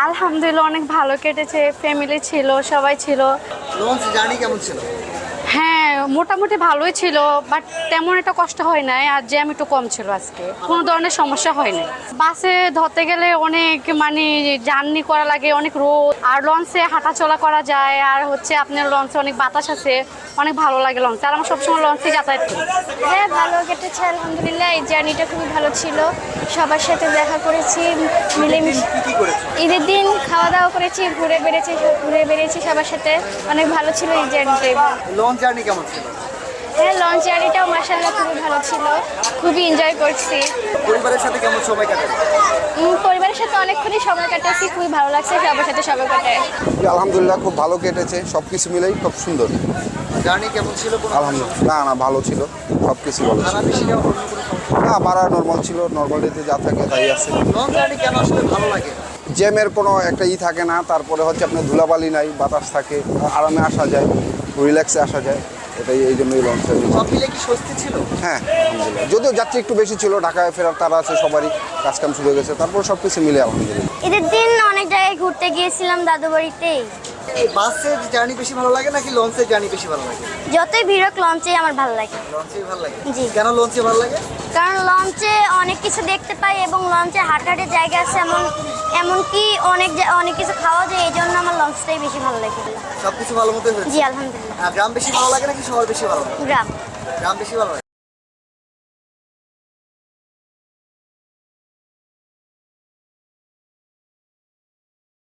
আলহামদুলিল্লাহ অনেক ভালো কেটেছে, ফ্যামিলি ছিল, সবাই ছিল। লঞ্চ জার্নি কেমন ছিল? হ্যাঁ, মোটামুটি ভালোই ছিল, বাট তেমন একটা কষ্ট হয় নাই, আর জ্যাম একটু কম ছিল আজকে, কোনো ধরনের সমস্যা হয় নাই। বাসে ধরতে গেলে অনেক মানে জার্নি করা লাগে, অনেক রোদ, আর লঞ্চে হাঁটাচলা করা যায়, আর হচ্ছে আপনার লঞ্চে অনেক বাতাস আছে, অনেক ভালো লাগে লঞ্চে, আর আমার সবসময় লঞ্চে যাতায়াত করি। হ্যাঁ, ভালো কেটেছে আলহামদুলিল্লাহ। এই জার্নিটা খুবই ভালো ছিল, সবার সাথে দেখা করেছি, মিলেমিশে। কি করেছো? ঈদের দিন খাওয়া দাওয়া করেছি, ঘুরে বেড়েছি সবার সাথে, অনেক ভালো ছিল এই জার্নিটা। লঞ্চ জার্নি কেমন ছিল? হ্যাঁ, লঞ্চ জার্নিটাও মাশাআল্লাহ খুবই ভালো ছিল, খুবই এনজয় করছি। পরিবারের সাথে কেমন সময় কাটালে? পরিবারের সাথে অনেকক্ষণই সময় কাটাচ্ছি, খুবই ভালো লাগছে সবার সাথে সময় কাটায়। আলহামদুলিল্লাহ খুব ভালো কেটেছে, সব কিছু মিলেই খুব সুন্দর। জার্নি কেমন ছিল? আলহামদুলিল্লাহ, না ভালো ছিল, সব কিছু ভালো ছিল। ভাড়া বেশি যাওয়া অন্য কোনো সমস্যা? না, ভাড়া নর্মাল ছিল, নর্মাল ডেতে যা থাকে তাই আছে। লঞ্চ জার্নি কেন আসলে ভালো লাগে? জ্যামের কোনো একটা থাকে না, তারপরে হচ্ছে আপনার ধুলাবালি নাই, বাতাস থাকে, আরামে আসা যায়, রিল্যাক্সে আসা যায়, এটাই এই জন্যই লঞ্চটা। সব মিলে কি স্বস্তি ছিল? হ্যাঁ আলহামদুলিল্লাহ, যদিও যাত্রী একটু বেশি ছিল, ঢাকায় ফেরার তারা আছে, সবারই কাজকাম শুরু হয়ে গেছে, তারপর সব কিছু মিলে আলহামদুলিল্লাহ। ঈদের দিন অনেক জায়গায় ঘুরতে গিয়েছিলাম দাদু বাড়িতেই। বাসের জার্নি বেশি ভালো লাগে নাকি লঞ্চের জার্নি বেশি ভালো লাগে? যতই ভিড় হোক লঞ্চেই আমার ভালো লাগে। লঞ্চেই ভালো লাগে। জি। কেন লঞ্চে ভালো লাগে? কারণ লঞ্চে অনেক কিছু দেখতে পাই এবং লঞ্চে হাঁটাহাঁটির জায়গা আছে, এমনকি অনেক কিছু খাওয়া যায়, এই জন্য আমার লঞ্চটাই বেশি ভালো লাগে। সবকিছু ভালো মতো হয়েছে? জি আলহামদুলিল্লাহ। গ্রাম বেশি ভালো লাগে নাকি শহর বেশি ভালো লাগে? গ্রাম। গ্রাম বেশি ভালো লাগে।